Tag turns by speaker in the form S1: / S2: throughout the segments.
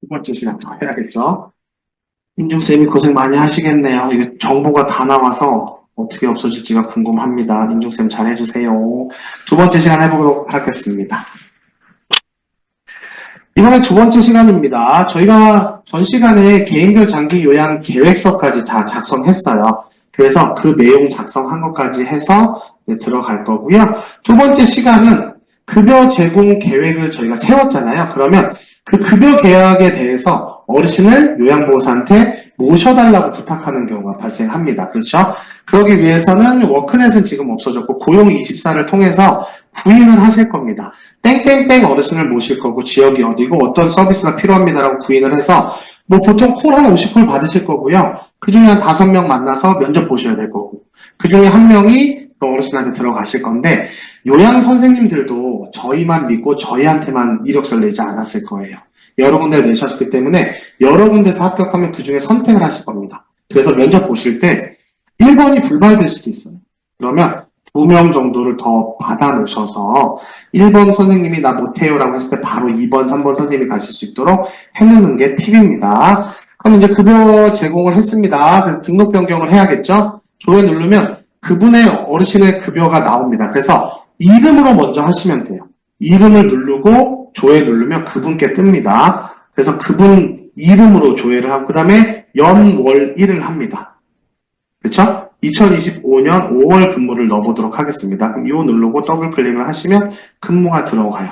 S1: 두 번째 시간 더 해야겠죠? 인중쌤이 고생 많이 하시겠네요. 이게 정보가 다 나와서 어떻게 없어질지가 궁금합니다. 인중쌤 잘 해주세요. 두 번째 시간 해보도록 하겠습니다. 이번엔 두 번째 시간입니다. 저희가 전 시간에 개인별 장기 요양 계획서까지 다 작성했어요. 그래서 그 내용 작성한 것까지 해서 들어갈 거고요. 두 번째 시간은 급여 제공 계획을 저희가 세웠잖아요. 그러면 그 급여 계약에 대해서 어르신을 요양보호사한테 모셔달라고 부탁하는 경우가 발생합니다. 그렇죠? 그러기 위해서는 워크넷은 지금 없어졌고 고용24를 통해서 구인을 하실 겁니다. 땡땡땡 어르신을 모실 거고 지역이 어디고 어떤 서비스가 필요합니다라고 구인을 해서 뭐 보통 콜 한 50콜 받으실 거고요. 그 중에 한 5명 만나서 면접 보셔야 될 거고 그 중에 한 명이 그 어르신한테 들어가실 건데 요양 선생님들도 저희만 믿고 저희한테만 이력서를 내지 않았을 거예요. 여러 군데를 내셨기 때문에 여러 군데서 합격하면 그 중에 선택을 하실 겁니다. 그래서 면접 보실 때 1번이 불발될 수도 있어요. 그러면 2명 정도를 더 받아 놓으셔서 1번 선생님이 나 못해요라고 했을 때 바로 2번, 3번 선생님이 가실 수 있도록 해놓는 게 팁입니다. 그럼 이제 급여 제공을 했습니다. 그래서 등록 변경을 해야겠죠? 조회 누르면 그분의 어르신의 급여가 나옵니다. 그래서 이름으로 먼저 하시면 돼요. 이름을 누르고 조회 누르면 그분께 뜹니다. 그래서 그분 이름으로 조회를 하고 그 다음에 연월일을 합니다. 그렇죠? 2025년 5월 근무를 넣어보도록 하겠습니다. 그럼 이거 누르고 더블 클릭을 하시면 근무가 들어가요.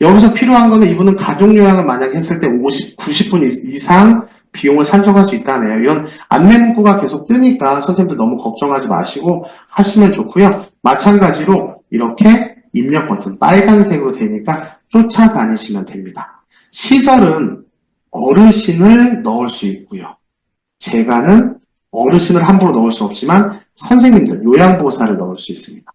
S1: 여기서 필요한 거는 이분은 가족요양을 만약에 했을 때 90분 이상 비용을 산정할 수 있다네요. 이런 안내 문구가 계속 뜨니까 선생님들 너무 걱정하지 마시고 하시면 좋고요. 마찬가지로 이렇게 입력 버튼 빨간색으로 되니까 쫓아다니시면 됩니다. 시설은 어르신을 넣을 수 있고요. 재가는 어르신을 함부로 넣을 수 없지만 선생님들, 요양보호사를 넣을 수 있습니다.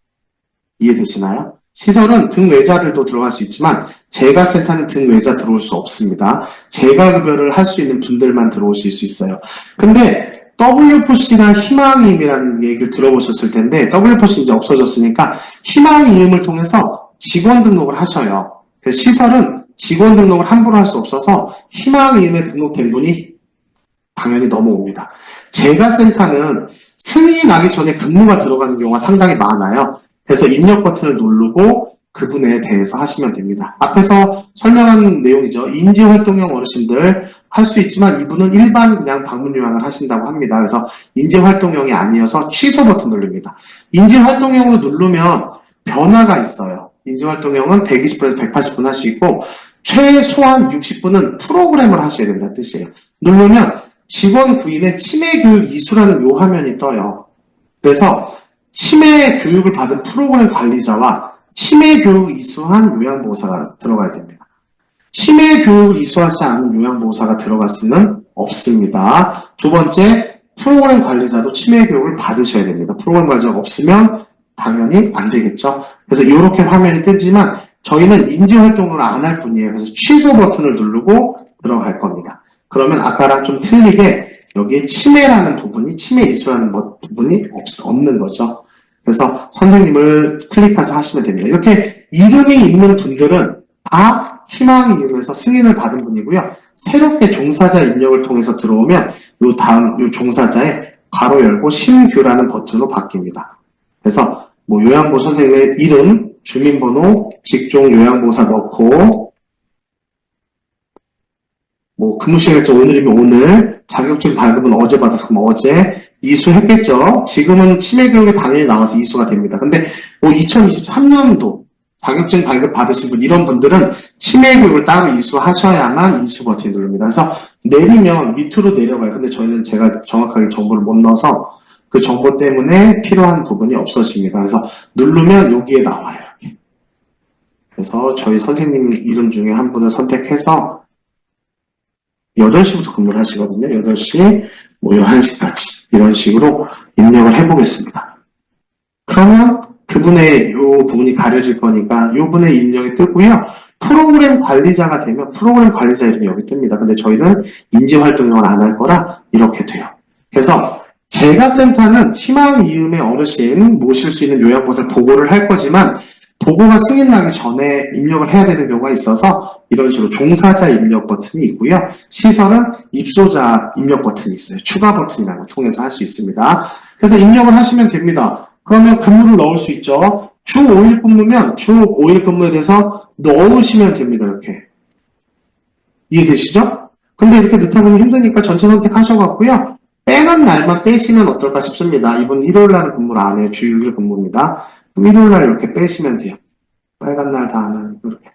S1: 이해되시나요? 시설은 등외자들도 들어갈 수 있지만 재가센터는 등외자 들어올 수 없습니다. 재가급여를 할 수 있는 분들만 들어오실 수 있어요. 근데 WFC나 희망이음이라는 얘기를 들어보셨을 텐데 WFC 이제 없어졌으니까 희망이음을 통해서 직원 등록을 하셔요. 그래서 시설은 직원 등록을 함부로 할 수 없어서 희망이음에 등록된 분이 당연히 넘어옵니다. 재가센터는 승인이 나기 전에 근무가 들어가는 경우가 상당히 많아요. 그래서 입력 버튼을 누르고 그분에 대해서 하시면 됩니다. 앞에서 설명한 내용이죠. 인지활동형 어르신들 할 수 있지만 이분은 일반 그냥 방문 요양을 하신다고 합니다. 그래서 인지활동형이 아니어서 취소 버튼 누릅니다. 인지활동형으로 누르면 변화가 있어요. 인지활동형은 120분에서 180분 할 수 있고 최소한 60분은 프로그램을 하셔야 된다는 뜻이에요. 누르면 직원 구인의 치매 교육 이수라는 요 화면이 떠요. 그래서 치매 교육을 받은 프로그램 관리자와 치매 교육을 이수한 요양보호사가 들어가야 됩니다. 치매 교육을 이수하지 않은 요양보호사가 들어갈 수는 없습니다. 두 번째, 프로그램 관리자도 치매 교육을 받으셔야 됩니다. 프로그램 관리자가 없으면 당연히 안 되겠죠. 그래서 이렇게 화면이 뜨지만 저희는 인지활동을 안 할 뿐이에요. 그래서 취소 버튼을 누르고 들어갈 겁니다. 그러면 아까랑 좀 틀리게 여기에 치매라는 부분이, 치매 이수라는 부분이 없는 거죠. 그래서 선생님을 클릭해서 하시면 됩니다. 이렇게 이름이 있는 분들은 다 희망의 이름에서 승인을 받은 분이고요. 새롭게 종사자 입력을 통해서 들어오면 요 다음 요 종사자에 괄호 열고 신규라는 버튼으로 바뀝니다. 그래서 뭐 요양보호 선생님의 이름, 주민번호, 직종 요양보호사 넣고 뭐 근무시간일자 오늘이면 오늘, 자격증 발급은 어제 받았으면 어제 이수했겠죠. 지금은 치매 교육에 당연히 나와서 이수가 됩니다. 근데 뭐 2023년도 자격증 발급 받으신 분 이런 분들은 치매 교육을 따로 이수하셔야만 이수 버튼 누릅니다. 그래서 내리면 밑으로 내려가요. 근데 저희는 제가 정확하게 정보를 못 넣어서 그 정보 때문에 필요한 부분이 없어집니다. 그래서 누르면 여기에 나와요. 그래서 저희 선생님 이름 중에 한 분을 선택해서 8시부터 근무를 하시거든요. 8시, 뭐 11시까지 이런 식으로 입력을 해보겠습니다. 그러면 그분의 이 부분이 가려질 거니까 이 분의 입력이 뜨고요. 프로그램 관리자가 되면 프로그램 관리자 이름이 여기 뜹니다. 근데 저희는 인지활동용을 안 할 거라 이렇게 돼요. 그래서 재가센터는 희망이음의 어르신 모실 수 있는 요양보호사 보고를 할 거지만 보고가 승인 나기 전에 입력을 해야 되는 경우가 있어서 이런 식으로 종사자 입력 버튼이 있고요. 시설은 입소자 입력 버튼이 있어요. 추가 버튼이라는 걸 통해서 할 수 있습니다. 그래서 입력을 하시면 됩니다. 그러면 근무를 넣을 수 있죠. 주 5일 근무면 주 5일 근무에 대해서 넣으시면 됩니다. 이렇게. 이해되시죠? 근데 이렇게 넣다 보면 힘드니까 전체 선택하셔갖고요. 빼는 날만 빼시면 어떨까 싶습니다. 이번 일요일 날은 근무를 안 해요. 주 6일 근무입니다. 그럼 일요일 날 이렇게 빼시면 돼요. 빨간 날 다 안 하는 이렇게.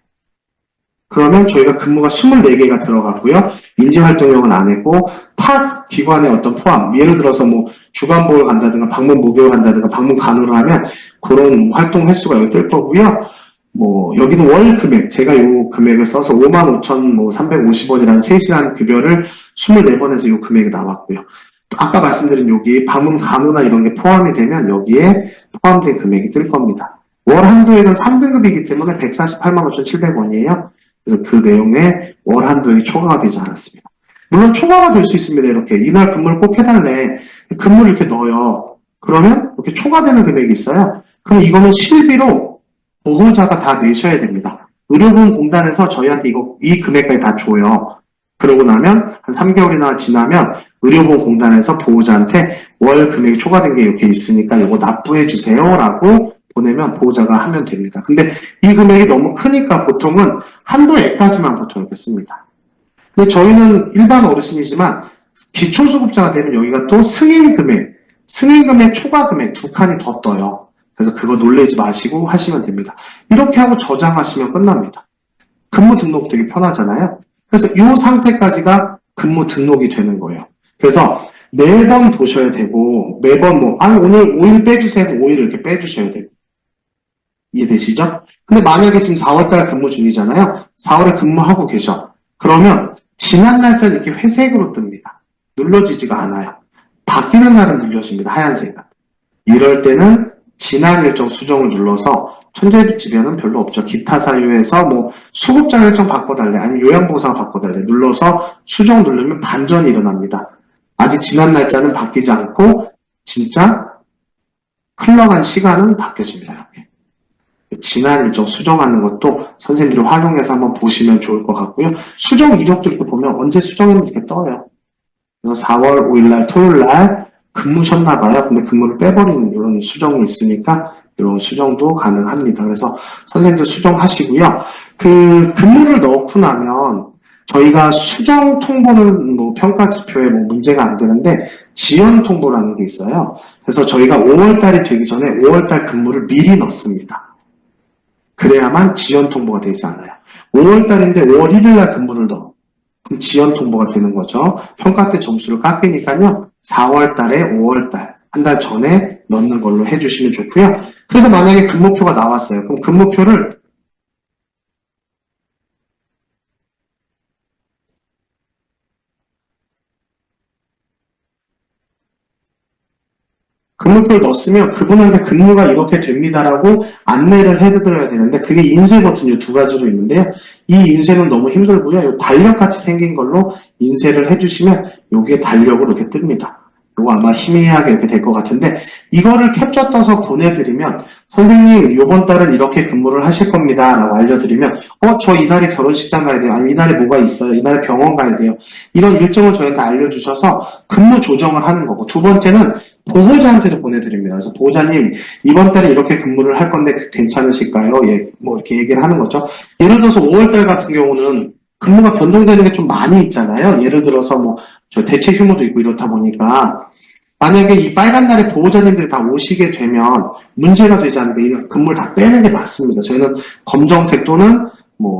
S1: 그러면 저희가 근무가 24개가 들어가고요. 인지활동형은 안 했고 타 기관의 어떤 포함, 예를 들어서 뭐 주간보를 간다든가 방문 목요일 간다든가 방문 간호를 하면 그런 활동 횟수가 여기 뜰 거고요. 뭐 여기는 월 금액, 제가 요 금액을 써서 55,350원이라는 3시간 급여를 24번에서 요 금액이 나왔고요. 또 아까 말씀드린 여기 방문 간호나 이런 게 포함이 되면 여기에 포함된 금액이 뜰 겁니다. 월 한도액은 3등급이기 때문에 148만 5,700원이에요. 그래서 그 내용에 월 한도액이 초과가 되지 않았습니다. 물론 초과가 될 수 있습니다. 이렇게 이날 근무를 꼭 해달래. 근무를 이렇게 넣어요. 그러면 이렇게 초과되는 금액이 있어요. 그럼 이거는 실비로 보호자가 다 내셔야 됩니다. 의료보험공단에서 저희한테 이 금액까지 다 줘요. 그러고 나면 한 3개월이나 지나면 의료보험공단에서 보호자한테 월 금액이 초과된 게 이렇게 있으니까 이거 납부해 주세요라고 보내면 보호자가 하면 됩니다. 근데 이 금액이 너무 크니까 보통은 한도액까지만 보통 이렇게 씁니다. 근데 저희는 일반 어르신이지만 기초수급자가 되면 여기가 또 승인금액 초과금액 2칸이 더 떠요. 그래서 그거 놀라지 마시고 하시면 됩니다. 이렇게 하고 저장하시면 끝납니다. 근무 등록 되게 편하잖아요. 그래서 이 상태까지가 근무 등록이 되는 거예요. 그래서 매번 보셔야 되고 매번 오늘 5일 빼주세요. 5일 이렇게 빼주셔야 돼요. 이해되시죠? 근데 만약에 지금 4월달 근무 중이잖아요. 4월에 근무하고 계셔. 그러면 지난 날짜는 이렇게 회색으로 뜹니다. 눌러지지가 않아요. 바뀌는 날은 눌려집니다. 하얀색은. 이럴 때는 지난 일정 수정을 눌러서 천재지변은 별로 없죠. 기타 사유에서 수급자 일정 바꿔달래 아니면 요양보상 바꿔달래 눌러서 수정 누르면 반전이 일어납니다. 아직 지난 날짜는 바뀌지 않고 진짜 흘러간 시간은 바뀌어집니다. 이렇게. 지난 일정 수정하는 것도 선생님들이 활용해서 한번 보시면 좋을 것 같고요. 수정 이력도 이렇게 보면 언제 수정했는지 이렇게 떠요. 그래서 4월 5일날 토요일날 근무셨나봐요. 근데 근무를 빼버리는 이런 수정이 있으니까 이런 수정도 가능합니다. 그래서 선생님들 수정하시고요. 그 근무를 넣고 나면 저희가 수정 통보는 평가 지표에 문제가 안 되는데 지연 통보라는 게 있어요. 그래서 저희가 5월달이 되기 전에 5월달 근무를 미리 넣습니다. 그래야만 지연 통보가 되지 않아요. 5월달인데 5월 1일날 근무를 넣어. 그럼 지연 통보가 되는 거죠. 평가 때 점수를 깎이니까요. 4월달에 5월달 한 달 전에 넣는 걸로 해주시면 좋고요. 그래서 만약에 근무표가 나왔어요. 그럼 근무표를 넣었으면 그분한테 근무가 이렇게 됩니다라고 안내를 해드려야 되는데 그게 인쇄 버튼 이 두 가지로 있는데요. 이 인쇄는 너무 힘들고요. 이 달력같이 생긴 걸로 인쇄를 해주시면 이게 달력으로 이렇게 뜹니다. 이거 아마 희미하게 이렇게 될 것 같은데 이거를 캡처 떠서 보내드리면 선생님 이번 달은 이렇게 근무를 하실 겁니다 라고 알려드리면 저 이날에 결혼식장 가야 돼요. 아니면 이날에 뭐가 있어요. 이날에 병원 가야 돼요. 이런 일정을 저희한테 알려주셔서 근무 조정을 하는 거고 두 번째는 보호자한테도 보내드립니다. 그래서 보호자님 이번 달에 이렇게 근무를 할 건데 괜찮으실까요? 이렇게 얘기를 하는 거죠. 예를 들어서 5월달 같은 경우는 근무가 변동되는 게 좀 많이 있잖아요. 예를 들어서 저 대체 휴무도 있고 이렇다 보니까 만약에 이 빨간 날에 보호자님들이 다 오시게 되면 문제가 되지 않는데 이 근무를 다 빼는 게 맞습니다. 저희는 검정색 또는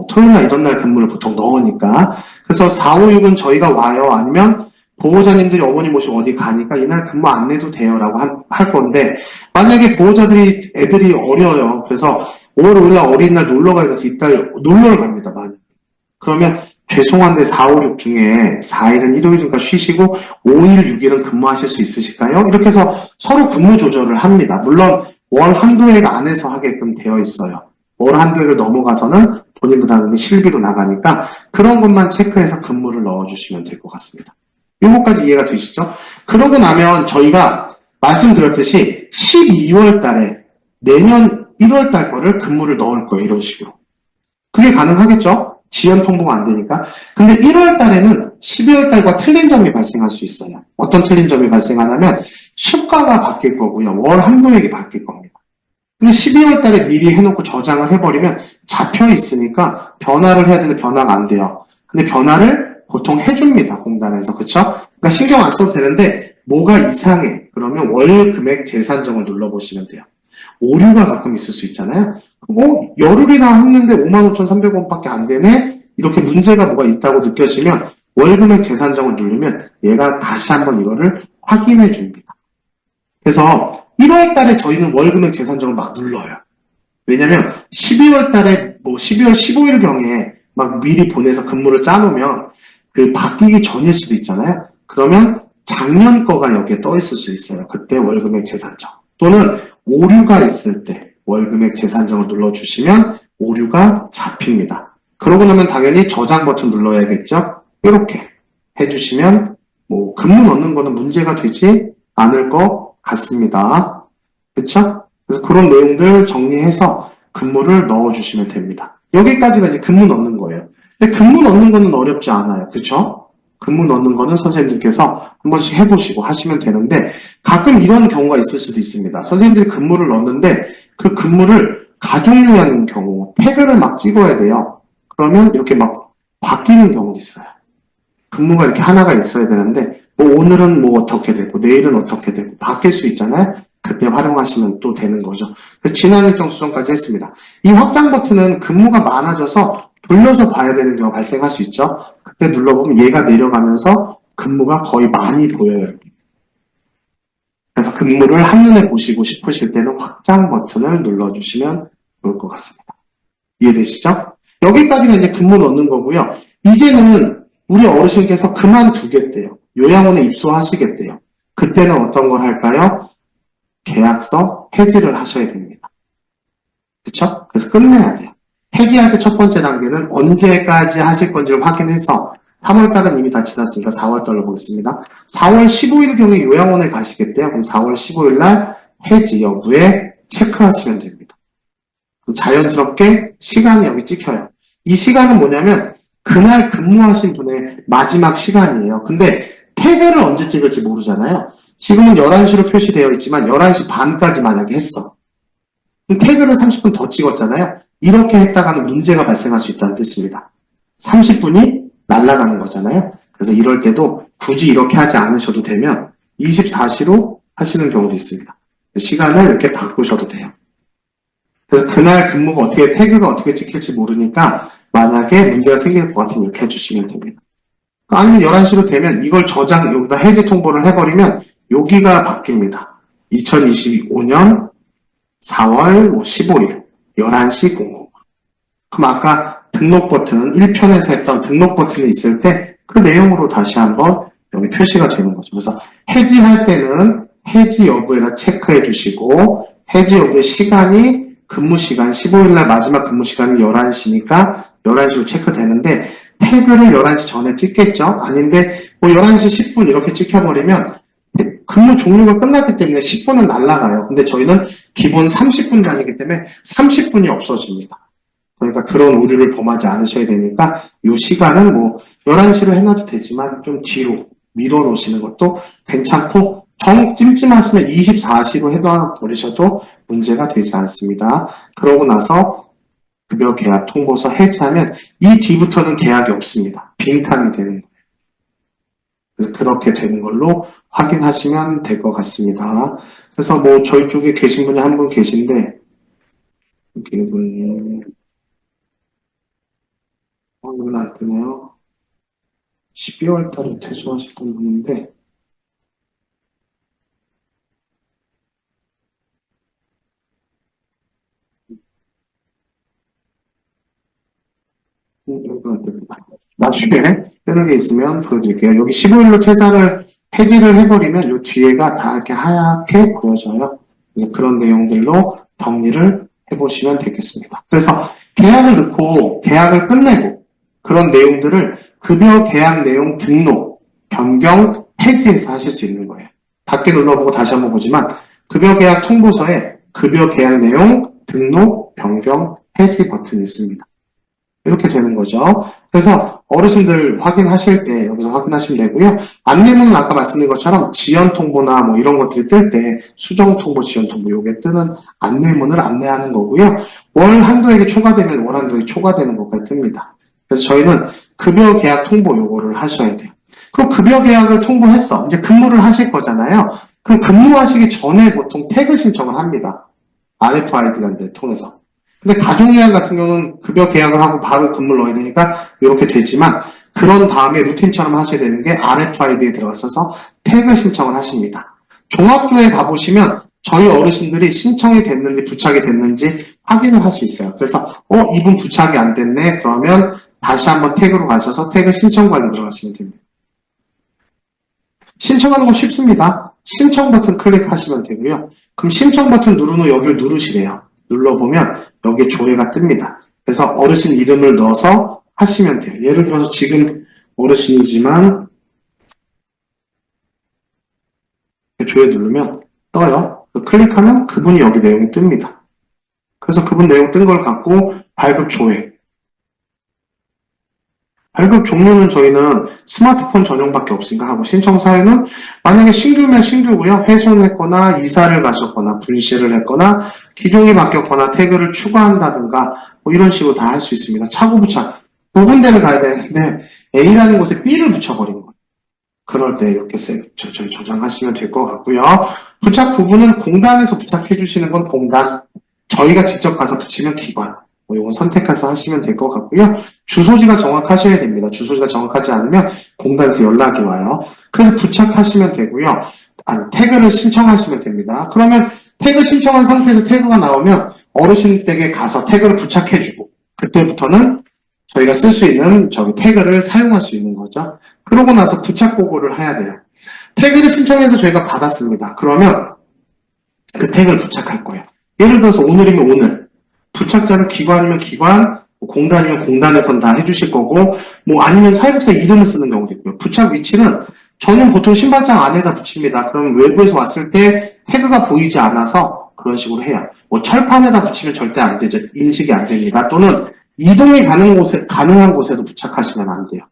S1: 토요일날 이런 날 근무를 보통 넣으니까 그래서 4, 5, 6은 저희가 와요. 아니면 보호자님들이 어머니 모시고 어디 가니까 이날 근무 안 내도 돼요 라고 할 건데 만약에 애들이 어려요. 그래서 5월 5일날 어린이날 놀러 가야 돼서 이달 놀러를 갑니다. 많이. 그러면 죄송한데 4, 5, 6 중에 4일은 일요일이니까 쉬시고 5일, 6일은 근무하실 수 있으실까요? 이렇게 해서 서로 근무 조절을 합니다. 물론 월 한도액 안에서 하게끔 되어 있어요. 월 한도액을 넘어가서는 본인 부담금이 실비로 나가니까 그런 것만 체크해서 근무를 넣어주시면 될 것 같습니다. 요거까지 이해가 되시죠? 그러고 나면 저희가 말씀드렸듯이 12월 달에 내년 1월 달 거를 근무를 넣을 거예요. 이런 식으로. 그게 가능하겠죠? 지연 통보가 안 되니까. 근데 1월 달에는 12월 달과 틀린 점이 발생할 수 있어요. 어떤 틀린 점이 발생하냐면 수가가 바뀔 거고요. 월 한도액이 바뀔 겁니다. 근데 12월 달에 미리 해놓고 저장을 해버리면 잡혀 있으니까 변화를 해야 되는데 변화가 안 돼요. 근데 변화를 보통 해줍니다. 공단에서. 그쵸? 그러니까 신경 안 써도 되는데 뭐가 이상해. 그러면 월 금액 재산정을 눌러보시면 돼요. 오류가 가끔 있을 수 있잖아요. 열흘이나 했는데 55,300원밖에 안 되네? 이렇게 문제가 뭐가 있다고 느껴지면 월금액 재산정을 누르면 얘가 다시 한번 이거를 확인해 줍니다. 그래서 1월 달에 저희는 월금액 재산정을 막 눌러요. 왜냐면 12월 달에 12월 15일경에 막 미리 보내서 근무를 짜놓으면 그 바뀌기 전일 수도 있잖아요. 그러면 작년 거가 여기에 떠 있을 수 있어요. 그때 월금액 재산정. 또는 오류가 있을 때 월금액 재산정을 눌러주시면 오류가 잡힙니다. 그러고 나면 당연히 저장 버튼 눌러야겠죠? 이렇게 해주시면 근무 넣는 거는 문제가 되지 않을 것 같습니다. 그쵸? 그래서 그런 내용들 정리해서 근무를 넣어주시면 됩니다. 여기까지가 이제 근무 넣는 거예요. 근데 근무 넣는 거는 어렵지 않아요. 그쵸? 근무 넣는 거는 선생님들께서 한 번씩 해보시고 하시면 되는데 가끔 이런 경우가 있을 수도 있습니다. 선생님들이 근무를 넣는데 그 근무를 가족요양인 경우 태그를 막 찍어야 돼요. 그러면 이렇게 막 바뀌는 경우도 있어요. 근무가 이렇게 하나가 있어야 되는데 오늘은 어떻게 되고 내일은 어떻게 되고 바뀔 수 있잖아요. 그때 활용하시면 또 되는 거죠. 지난 일정 수정까지 했습니다. 이 확장 버튼은 근무가 많아져서 돌려서 봐야 되는 경우가 발생할 수 있죠. 그때 눌러보면 얘가 내려가면서 근무가 거의 많이 보여요. 그래서 근무를 한눈에 보시고 싶으실 때는 확장 버튼을 눌러주시면 좋을 것 같습니다. 이해되시죠? 여기까지가 이제 근무 넣는 거고요. 이제는 우리 어르신께서 그만두겠대요. 요양원에 입소하시겠대요. 그때는 어떤 걸 할까요? 계약서 해지를 하셔야 됩니다. 그쵸? 그래서 끝내야 돼요. 해지할 때 첫 번째 단계는 언제까지 하실 건지를 확인해서 3월달은 이미 다 지났으니까 4월달로 보겠습니다. 4월 15일경에 요양원에 가시겠대요. 그럼 4월 15일날 해지 여부에 체크하시면 됩니다. 그럼 자연스럽게 시간이 여기 찍혀요. 이 시간은 뭐냐면 그날 근무하신 분의 마지막 시간이에요. 근데 태그를 언제 찍을지 모르잖아요. 지금은 11시로 표시되어 있지만 11시 반까지 만약에 했어. 그럼 태그를 30분 더 찍었잖아요. 이렇게 했다가는 문제가 발생할 수 있다는 뜻입니다. 30분이 날아가는 거잖아요. 그래서 이럴 때도 굳이 이렇게 하지 않으셔도 되면 24시로 하시는 경우도 있습니다. 시간을 이렇게 바꾸셔도 돼요. 그래서 그날 근무가 태그가 어떻게 찍힐지 모르니까 만약에 문제가 생길 것 같으면 이렇게 해주시면 됩니다. 아니면 11시로 되면 이걸 여기다 해지 통보를 해버리면 여기가 바뀝니다. 2025년 4월 15일 11시 00. 그럼 아까 등록 버튼 1편에서 했던 등록 버튼이 있을 때 그 내용으로 다시 한번 여기 표시가 되는 거죠. 그래서 해지할 때는 해지 여부에다 체크해 주시고 해지 여부의 시간이 근무 시간 15일날 마지막 근무 시간이 11시니까 11시로 체크되는데 태그를 11시 전에 찍겠죠? 아닌데 11시 10분 이렇게 찍혀버리면 근무 종료가 끝났기 때문에 10분은 날아가요. 근데 저희는 기본 30분 단위이기 때문에 30분이 없어집니다. 그러니까 그런 오류를 범하지 않으셔야 되니까 이 시간은 11시로 해놔도 되지만 좀 뒤로 미뤄 놓으시는 것도 괜찮고 정 찜찜하시면 24시로 해둬버리셔도 문제가 되지 않습니다. 그러고 나서 급여 계약 통보서 해지하면 이 뒤부터는 계약이 없습니다. 빈칸이 되는 거예요. 그래서 그렇게 되는 걸로 확인하시면 될 것 같습니다. 그래서 저희 쪽에 계신 분이 한 분 계신데 이분 이분 안 뜨네요. 12월 달에 퇴소하셨던 분인데 나중에 뜨는 게 있으면 보여드릴게요. 여기 15일로 해지를 해버리면 이 뒤에가 다 이렇게 하얗게 보여져요. 그래서 그런 내용들로 정리를 해보시면 되겠습니다. 그래서 계약을 넣고 계약을 끝내고 그런 내용들을 급여 계약 내용 등록, 변경, 해지해서 하실 수 있는 거예요. 닫게 눌러보고 다시 한번 보지만 급여 계약 통보서에 급여 계약 내용 등록, 변경, 해지 버튼이 있습니다. 이렇게 되는 거죠. 그래서 어르신들 확인하실 때 여기서 확인하시면 되고요. 안내문은 아까 말씀드린 것처럼 지연 통보나 뭐 이런 것들이 뜰 때 수정 통보, 지연 통보 요게 뜨는 안내문을 안내하는 거고요. 월 한도액이 초과되면 월 한도액이 초과되는 것까지 뜹니다. 그래서 저희는 급여 계약 통보 요거를 하셔야 돼요. 그럼 급여 계약을 통보했어. 이제 근무를 하실 거잖아요. 그럼 근무하시기 전에 보통 태그 신청을 합니다. RFID라는 데 통해서. 근데 가족요양 같은 경우는 급여 계약을 하고 바로 근무를 넣어야 되니까 이렇게 되지만 그런 다음에 루틴처럼 하셔야 되는 게 RFID에 들어가셔서 태그 신청을 하십니다. 종합조에 가보시면 저희 어르신들이 신청이 됐는지 부착이 됐는지 확인을 할 수 있어요. 그래서 이분 부착이 안 됐네. 그러면 다시 한번 태그로 가셔서 태그 신청 관리 들어가시면 됩니다. 신청하는 거 쉽습니다. 신청 버튼 클릭하시면 되고요. 그럼 신청 버튼 누른 후 여기를 누르시래요. 눌러보면 여기에 조회가 뜹니다. 그래서 어르신 이름을 넣어서 하시면 돼요. 예를 들어서 지금 어르신이지만 조회 누르면 떠요. 클릭하면 그분이 여기 내용이 뜹니다. 그래서 그분 내용 뜬 걸 갖고 발급 조회. 발급 종류는 저희는 스마트폰 전용밖에 없으니까 하고 신청 사유는 만약에 신규면 신규고요. 훼손했거나 이사를 가셨거나 분실을 했거나 기종이 바뀌었거나 태그를 추가한다든가 뭐 이런 식으로 다 할 수 있습니다. 차고 부착. 두 군데를 가야 되는데 A라는 곳에 B를 붙여버린 거예요. 그럴 때 이렇게 저희 저장하시면 될 것 같고요. 부착 부분은 공단에서 부착해 주시는 건 공단. 저희가 직접 가서 붙이면 기관. 이건 선택해서 하시면 될 것 같고요. 주소지가 정확하셔야 됩니다. 주소지가 정확하지 않으면 공단에서 연락이 와요. 그래서 부착하시면 되고요. 태그를 신청하시면 됩니다. 그러면 태그 신청한 상태에서 태그가 나오면 어르신 댁에 가서 태그를 부착해주고 그때부터는 저희가 쓸 수 있는 태그를 사용할 수 있는 거죠. 그러고 나서 부착 보고를 해야 돼요. 태그를 신청해서 저희가 받았습니다. 그러면 그 태그를 부착할 거예요. 예를 들어서 오늘이면 오늘. 부착자는 기관이면 기관, 공단이면 공단에선 다 해주실 거고, 뭐 아니면 사회복사 이름을 쓰는 경우도 있고요. 부착 위치는 저는 보통 신발장 안에다 붙입니다. 그럼 외부에서 왔을 때 태그가 보이지 않아서 그런 식으로 해요. 뭐 철판에다 붙이면 절대 안 되죠. 인식이 안 됩니다. 또는 이동이 가능한 곳에도 부착하시면 안 돼요.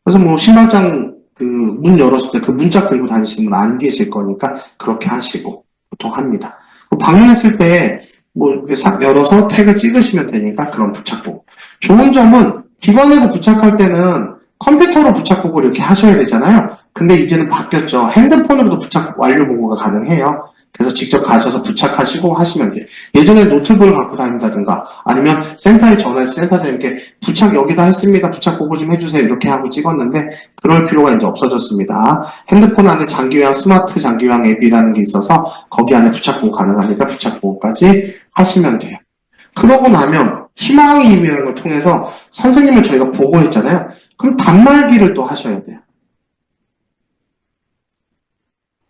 S1: 그래서 뭐 신발장 문 열었을 때 그 문짝 들고 다니시는 분 안 계실 거니까 그렇게 하시고 보통 합니다. 방문했을 때 뭐 이렇게 싹 열어서 태그 찍으시면 되니까 그런 부착보고. 좋은 점은 기관에서 부착할 때는 컴퓨터로 부착보고 이렇게 하셔야 되잖아요. 근데 이제는 바뀌었죠. 핸드폰으로도 부착 완료 보고가 가능해요. 그래서 직접 가셔서 부착하시고 하시면 돼요. 예전에 노트북을 갖고 다닌다든가 아니면 센터에 전화해서 센터장님께 부착 여기다 했습니다. 부착 보고 좀 해주세요. 이렇게 하고 찍었는데 그럴 필요가 이제 없어졌습니다. 핸드폰 안에 장기요양 스마트 장기요양 앱이라는 게 있어서 거기 안에 부착 보고 가능하니까 부착 보고까지 하시면 돼요. 그러고 나면 희망의 요양을 통해서 선생님을 저희가 보고했잖아요. 그럼 단말기를 또 하셔야 돼요.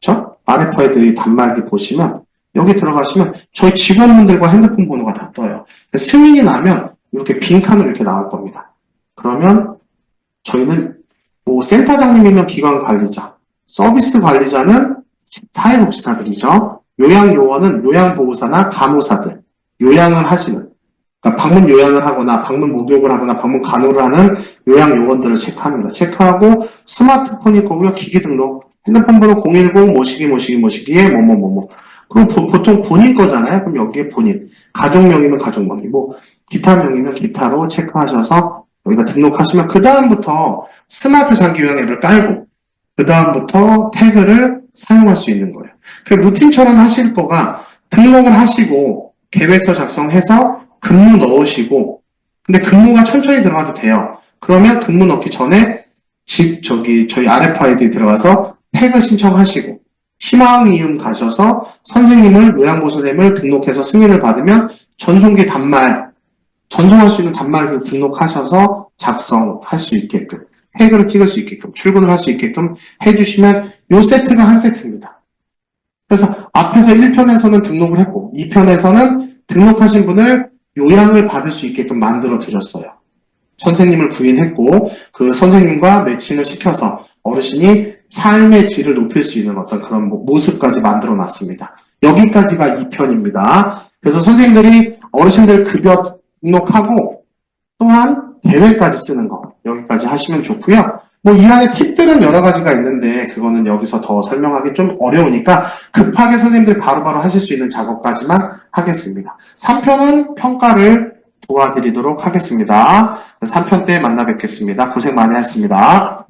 S1: 그렇죠? RFID 단말기 보시면 여기 들어가시면 저희 직원분들과 핸드폰 번호가 다 떠요. 승인이 나면 이렇게 빈칸으로 이렇게 나올 겁니다. 그러면 저희는 뭐 센터장님이면 기관 관리자, 서비스 관리자는 사회복지사들이죠. 요양요원은 요양보호사나 간호사들, 요양을 하시는, 그러니까 방문 요양을 하거나 방문 목욕을 하거나 방문 간호를 하는 요양요원들을 체크합니다. 체크하고 스마트폰일 거고요. 기기 등록, 핸드폰 번호 010 모시기에 뭐뭐뭐뭐. 그럼 보통 본인 거잖아요. 그럼 여기에 본인, 가족명이면 가족명이, 뭐 기타명이면 기타로 체크하셔서 여기다 등록하시면 그 다음부터 스마트 장기요양 앱을 깔고 그 다음부터 태그를 사용할 수 있는 거예요. 그 루틴처럼 하실 거가 등록을 하시고 계획서 작성해서 근무 넣으시고, 근데 근무가 천천히 들어가도 돼요. 그러면 근무 넣기 전에 저희 RFID 들어가서 태그 신청하시고 희망이음 가셔서 선생님을 요양보호사님을 등록해서 승인을 받으면 전송기 단말 전송할 수 있는 단말을 등록하셔서 작성할 수 있게끔 태그를 찍을 수 있게끔 출근을 할 수 있게끔 해주시면 요 세트가 한 세트입니다. 그래서 앞에서 1편에서는 등록을 했고 2편에서는 등록하신 분을 요양을 받을 수 있게끔 만들어 드렸어요. 선생님을 구인했고 그 선생님과 매칭을 시켜서 어르신이 삶의 질을 높일 수 있는 어떤 그런 모습까지 만들어 놨습니다. 여기까지가 2편입니다. 그래서 선생님들이 어르신들 급여 등록하고 또한 계획까지 쓰는 거 여기까지 하시면 좋고요. 뭐 이 안에 팁들은 여러 가지가 있는데 그거는 여기서 더 설명하기 좀 어려우니까 급하게 선생님들이 바로바로 하실 수 있는 작업까지만 하겠습니다. 3편은 평가를 도와드리도록 하겠습니다. 3편 때 만나 뵙겠습니다. 고생 많이 하셨습니다.